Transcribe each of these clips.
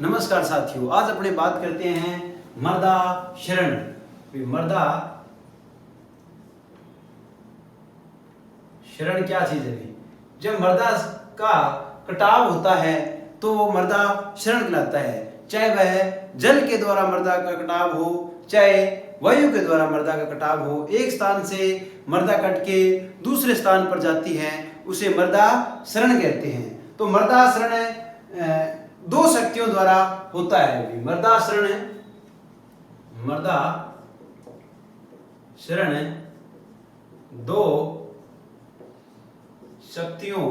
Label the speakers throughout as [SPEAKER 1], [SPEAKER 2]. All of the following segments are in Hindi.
[SPEAKER 1] नमस्कार साथियों, आज अपने बात करते हैं मर्दा शरण। मर्दा शरण क्या चीज है? जब मर्दा का कटाव होता है तो वो मर्दा शरण कहलाता है। चाहे वह जल के द्वारा मर्दा का कटाव हो, चाहे वायु के द्वारा मर्दा का कटाव हो। एक स्थान से मर्दा कट के दूसरे स्थान पर जाती है, उसे मर्दा शरण कहते हैं। तो मर्दा शरण दो शक्तियों द्वारा होता है। मर्दा शरण दो शक्तियों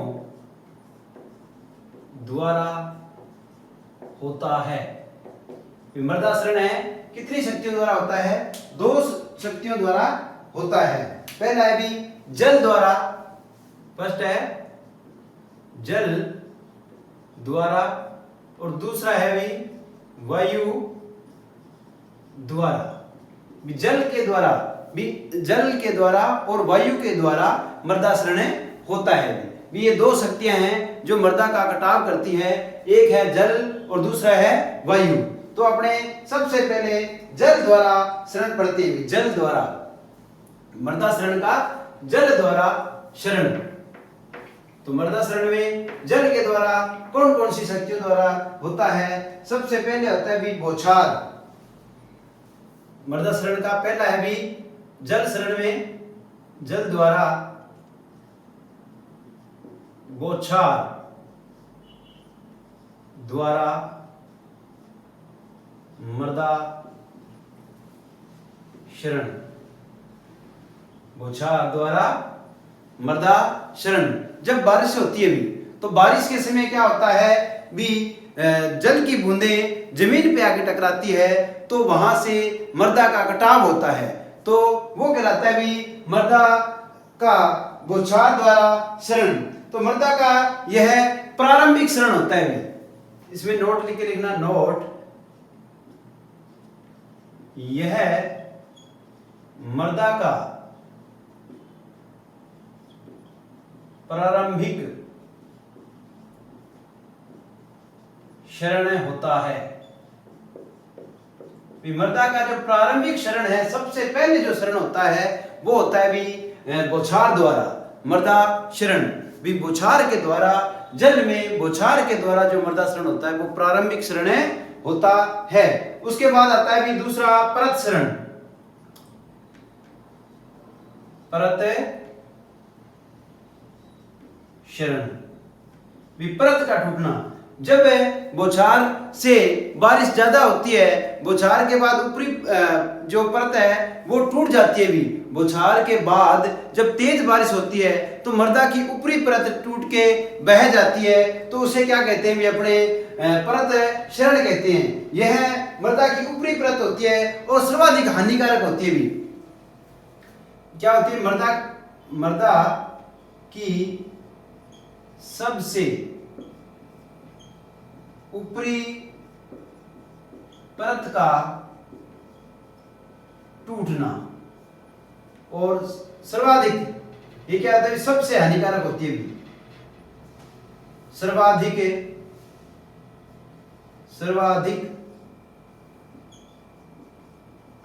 [SPEAKER 1] द्वारा होता है। मर्दा शरण है कितनी शक्तियों द्वारा होता है? दो शक्तियों द्वारा होता है। पहला है भी जल द्वारा, फर्स्ट है जल द्वारा, और दूसरा है भी वायु द्वारा। जल के द्वारा और वायु के द्वारा मर्दा शरण होता है। ये दो शक्तियां हैं जो मर्दा का कटाव करती है। एक है जल और दूसरा है वायु। तो अपने सबसे पहले जल द्वारा शरण पढ़ते हैं। जल द्वारा मर्दा शरण का जल द्वारा शरण। तो मर्दा शरण में जल के द्वारा कौन कौन सी शक्तियों द्वारा होता है? सबसे पहले होता है भी बौछार। मर्दा शरण का पहला है भी जल शरण में जल द्वारा बौछार द्वारा मर्दा शरण। बौछार द्वारा मर्दा शरण। जब बारिश होती है भी, तो बारिश के समय क्या होता है भी, जल की बूंदें जमीन पे आके टकराती है, तो वहां से मर्दा का कटाव होता है। तो वो कहलाता है भी मर्दा का बौछार द्वारा शरण। तो मर्दा का यह प्रारंभिक शरण होता है भी। इसमें नोट लिख के लिखना, नोट, यह मर्दा का प्रारंभिक शरण होता है। मर्दा का जो प्रारंभिक शरण है, सबसे पहले जो शरण होता है वो होता है भी बौछार द्वारा मर्दा शरण। भी बौछार के द्वारा, जल में बौछार के द्वारा जो मर्दा शरण होता है वो प्रारंभिक शरण होता है। उसके बाद आता है भी दूसरा परत शरण। परत शरण, विपरत का टूटना। जब बौछार से बारिश ज्यादा होती है, बौछार के बाद ऊपरी जो परत है वो टूट जाती है भी। बौछार के बाद जब तेज बारिश होती है तो मर्दा की ऊपरी परत टूट के बह जाती है, तो उसे क्या कहते हैं भी, अपने परत शरण कहते हैं। यह मर्दा की ऊपरी परत होती है और सर्वाधिक हानिकारक होती है भी। क्या होती है? मर्दा की सबसे ऊपरी परत का टूटना, और सर्वाधिक, ये क्या होता है? सबसे हानिकारक होती है भी। सर्वाधिक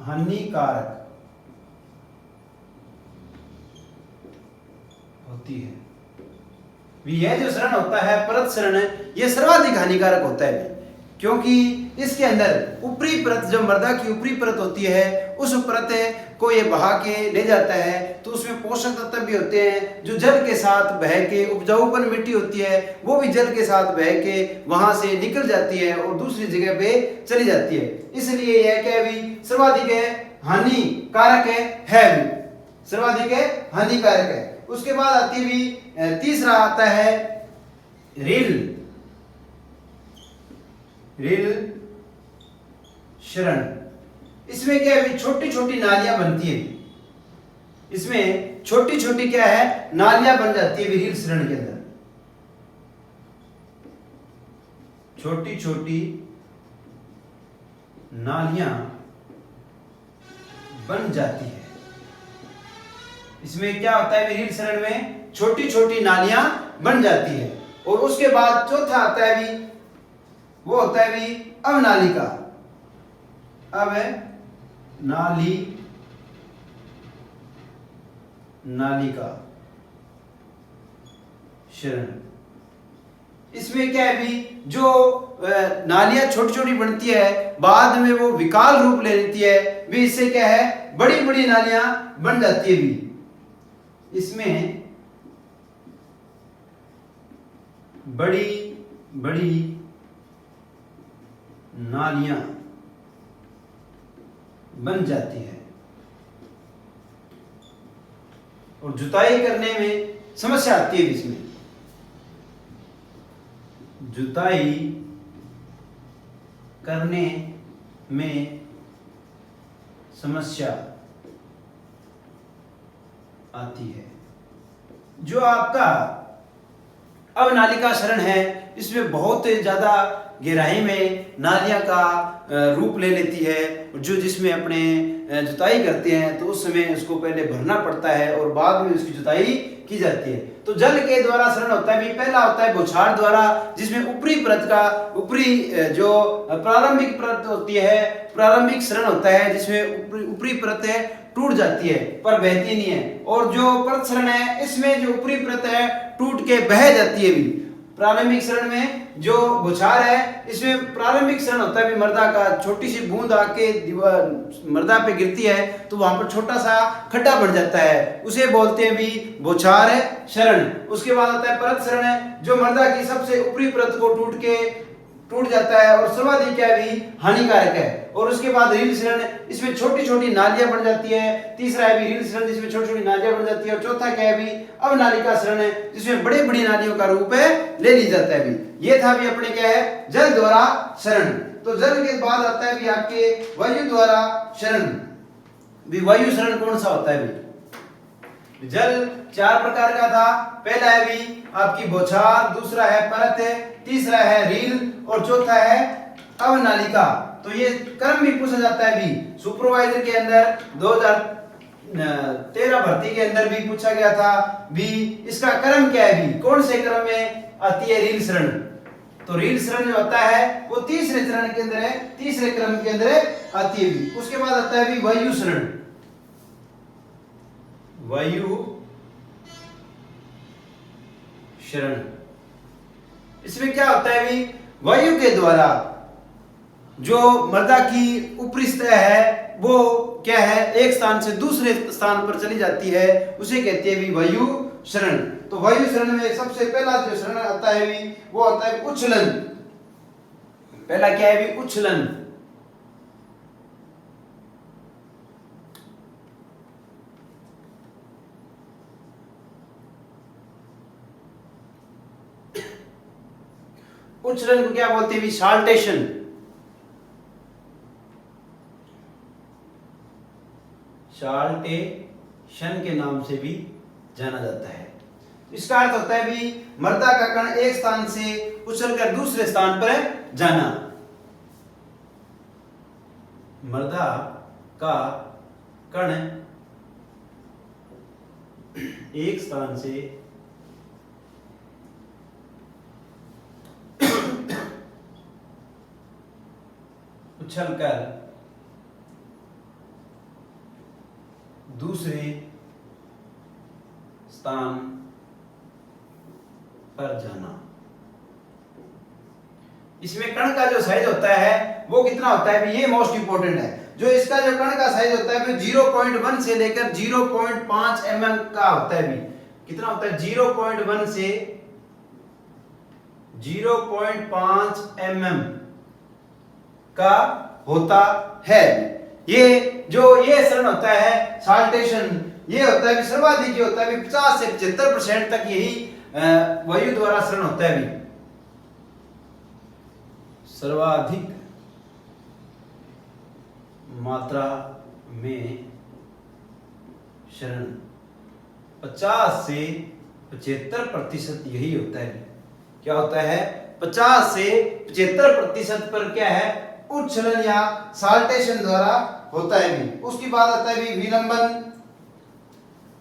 [SPEAKER 1] हानिकारक होती है। यह जो शरण होता है, परत शरण, यह सर्वाधिक हानिकारक होता है, क्योंकि इसके अंदर ऊपरी परत, जो मर्दा की ऊपरी परत होती है, उस परत को ये बहा के ले जाता है। तो उसमें पोषक तत्व भी होते हैं जो जल के साथ बह के, उपजाऊपन मिट्टी होती है वो भी जल के साथ बह के वहां से निकल जाती है और दूसरी जगह पे चली जाती है। इसलिए यह क्या भी सर्वाधिक हानिकारक है भी, सर्वाधिक हानिकारक है। उसके बाद आती भी तीसरा आता है रेल शरण। इसमें क्या है? छोटी छोटी नालियां बनती है। इसमें छोटी छोटी क्या है? नालियां बन जाती है रेल शरण के अंदर। छोटी छोटी नालियां बन जाती है। इसमें क्या होता है? रेल शरण में छोटी छोटी नालियां बन जाती है। और उसके बाद चौथा आता है भी वो होता है भी अवनालिका। नालिका क्षरण। इसमें क्या है भी जो नालियां छोटी छोटी बनती है बाद में वो विकाल रूप ले लेती है भी, इससे क्या है बड़ी बड़ी नालियां बन जाती है भी। इसमें बड़ी बड़ी नालियां बन जाती है और जुताई करने में समस्या आती है इसमें। जुताई करने में समस्या आती है। जो आपका अवनालिका क्षरण है इसमें बहुत ज्यादा गहराई में नालियां का रूप ले लेती है, जो जिसमें अपने जुताई करते हैं तो उस समय उसको पहले भरना पड़ता है और बाद में उसकी जुताई की जाती है। तो जल के द्वारा क्षरण होता है भी, पहला होता है बौछार द्वारा, जिसमें ऊपरी परत का ऊपरी जो प्रारंभिक परत होती है प्रारंभिक क्षरण होता है, जिसमें ऊपरी परत है टूट जाती है पर बहती नहीं है। और जो परत क्षरण है इसमें जो ऊपरी परत है टूट के बह जाती है भी। प्रारंभिक क्षरण में जो बौछार है इसमें प्रारंभिक क्षरण होता है भी मृदा का, छोटी सी बूंद आके मृदा पे गिरती है तो वहां पर छोटा सा खड्डा बन जाता है, उसे बोलते हैं भी बौछार क्षरण। उसके बाद आता है परत क्षरण है, जो मृदा की सबसे ऊपरी परत को टूट जाता है और सर्वाधिक क्या भी हानिकारक है। और उसके बाद रील क्षरण, इसमें छोटी छोटी नालियां बन जाती है। तीसरा है भी रील क्षरण, जिसमें छोटी छोटी नालियां बन जाती है। और चौथा क्या है भी अवनालिका क्षरण है, जिसमें बड़ी बड़ी नालियों का रूप है ले ली जाता है भी। ये था भी अपने क्या है जल द्वारा क्षरण। तो जल के बाद आता है भी आपके वायु द्वारा क्षरण। भी वायु क्षरण कौन सा होता है भी? जल चार प्रकार का था, पहला है भी आपकी बौछार, दूसरा है परत, तीसरा है रील और चौथा है अवनालिका। तो ये क्रम भी पूछा जाता है भी। सुपरवाइजर के अंदर 2013 भर्ती के अंदर भी पूछा गया था भी इसका क्रम क्या है भी, कौन से क्रम में आती है रील क्षरण। तो रील क्षरण जो होता है वो तीसरे चरण के अंदर है, तीसरे क्रम के अंदर आती है भी। उसके बाद आता है भी वायु क्षरण। वायु क्षरण, इसमें क्या होता है भी वायु के द्वारा जो मृदा की ऊपरी सतह है वो क्या है एक स्थान से दूसरे स्थान पर चली जाती है, उसे कहते हैं भी वायु क्षरण। तो वायु क्षरण में सबसे पहला जो क्षरण आता है भी वो होता है उच्छलन। पहला क्या है भी उच्छलन। उच्छलन को क्या बोलते हैं भी साल्टेशन। साल्टेशन के नाम से भी जाना जाता है। इसका अर्थ होता है भी मृदा का कण एक स्थान से उछलकर दूसरे स्थान पर जाना। मृदा का कण एक स्थान से उछलकर दूसरे स्थान पर जाना। इसमें कण का जो साइज होता है वो कितना होता है भी, ये मोस्ट इंपोर्टेंट है। जो इसका जो कण का साइज होता है 0.1 से लेकर 0.5 mm का होता है भी। कितना होता है 0.1 से 0.5 mm का होता है। ये जो ये क्षरण होता है साल्टेशन, ये होता है कि सर्वाधिक ये होता है 50 से 75% तक यही वायु द्वारा क्षरण होता है भी। सर्वाधिक मात्रा में क्षरण 50 से 75% यही होता है। क्या होता है 50 से 75% पर क्या है उच्छलन या साल्टेशन द्वारा होता है भी। उसके बाद आता है भी विलंबन।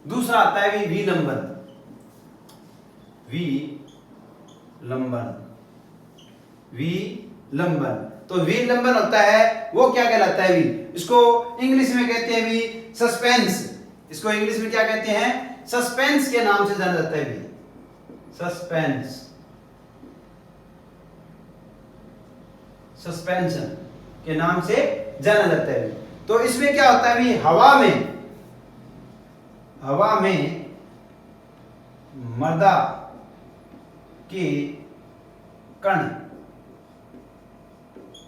[SPEAKER 1] दूसरा आता है भी विलंबन। विलंबन लंबन। तो वीर लंबन होता है वो क्या कहलाता है? भी इसको इंग्लिश में कहते हैं भी सस्पेंस। इसको इंग्लिश में क्या कहते हैं? सस्पेंस के नाम से जाना जाता है भी, सस्पेंस, सस्पेंशन के नाम से जाना जाता है। तो इसमें क्या होता है भी, हवा में मृदा के कण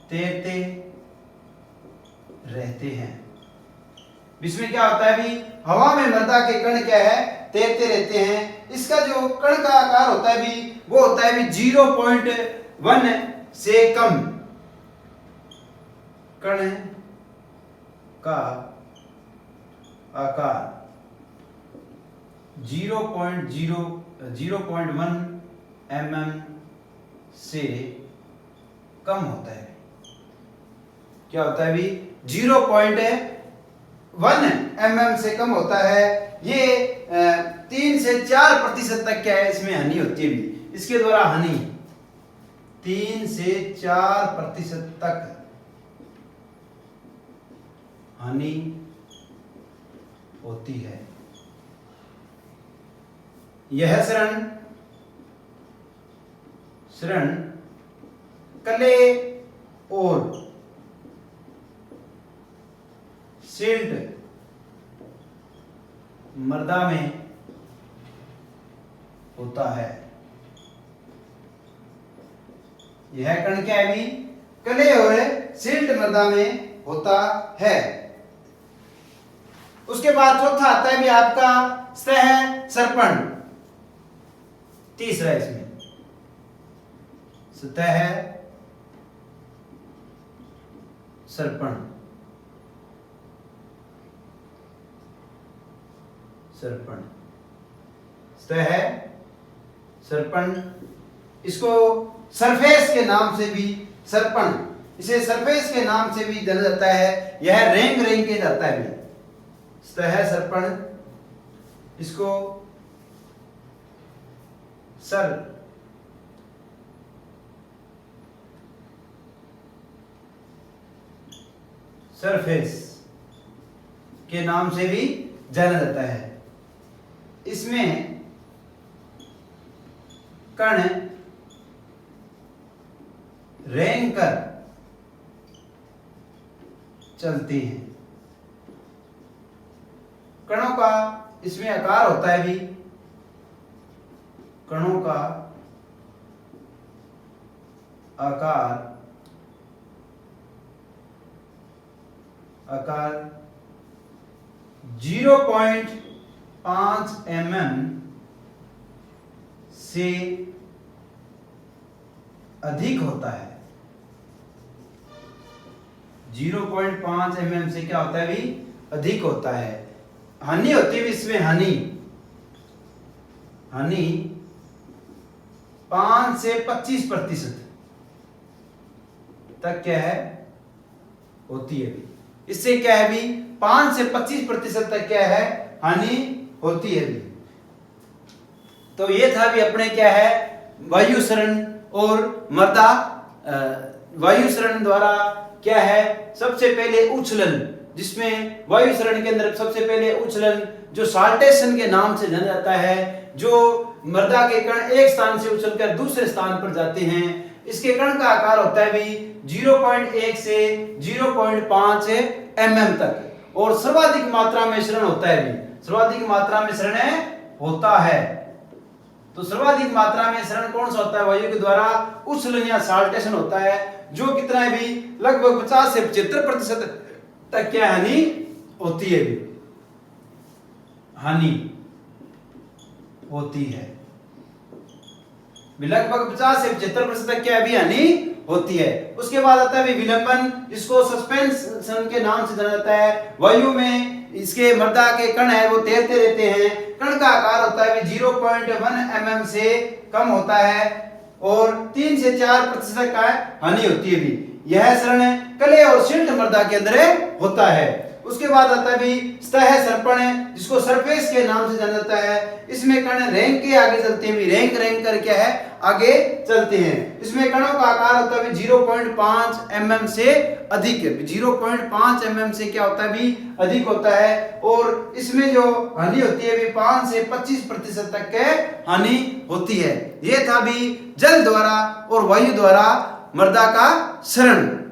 [SPEAKER 1] तैरते रहते हैं। इसमें क्या होता है भी, हवा में मृदा के कण क्या है? तैरते रहते हैं। इसका जो कण का आकार होता है भी, वो होता है भी 0.1 से कम। कण का आकार 0.1 mm से कम होता है। क्या होता है भी? 0.1 mm से कम होता है। ये 3 से 4% तक क्या है इसमें हानि होती है भी। इसके द्वारा हानि 3 से 4% तक हानि होती है। यह शरण कले और सिल्ट मृदा में होता है। यह कण क्या है भी? कले और सिल्ट मृदा में होता है। उसके बाद चौथा आता है भी आपका सह सर्पण। तीसरा इसमें सतह सर्पण, सतह सर्पण, इसको सरफेस के नाम से भी सर्पण, इसे सरफेस के नाम से भी जाना जाता है। यह रेंग के जाता है भी सतह सर्पण। इसको सरफेस के नाम से भी जाना जाता है। इसमें कण रेंग कर चलते हैं। कणों का इसमें आकार होता है भी, कणों का आकार 0.5 mm से अधिक होता है। 0.5 mm से क्या होता है भी? अधिक होता है। हानि होती है इसमें, हानि 5 से 25% तक क्या है होती है भी। इससे क्या है भी? 5 से 25% तक क्या है हानि होती है भी। तो ये था भी अपने क्या है वायु शरण और मृदा। वायु शरण द्वारा क्या है, सबसे पहले उछलन, जिसमें वायु शरण के अंदर सबसे पहले उछलन जो साल्टेशन के नाम से जाना जाता है, जो मृदा के कण एक स्थान से उछलकर दूसरे स्थान पर जाते हैं। इसके कण का आकार होता है भी 0.1 से 0.5 mm तक, और सर्वाधिक मात्रा में शरण होता है भी, सर्वाधिक मात्रा में शरण होता है। तो सर्वाधिक मात्रा में शरण कौन सा होता है? वायु के द्वारा उछलन या साल्टेशन होता है, जो कितना है भी लगभग 50 से 75% तक क्या हानि होती है भी, हानि होती है। लगभग 50 से 75% तक क्या भी हानि होती है। उसके बाद आता है विलंबन, इसको सस्पेंशन के नाम से जाना जाता है। वायु में इसके मृदा के कण है वो तैरते रहते हैं। कण का आकार होता है 0.1 mm से कम होता है और 3 से 4% का हानि होती है भी। यह शरण कले और सिल्ट मृदा के अंदर होता है। उसके बाद आता है भी सतह सर्पण जिसको सरफेस के नाम से जाना जाता है। इसमें कण रैंक के आगे चलते हैं भी, रैंक रैंक कर क्या है आगे चलते हैं। इसमें कणों का आकार होता है 0.5 mm से अधिक, 0.5 mm से क्या होता है भी अधिक होता है। और इसमें जो हानि होती है भी 5 से 25% तक के हानि होती है। ये था भी जल द्वारा और वायु द्वारा मृदा का क्षरण।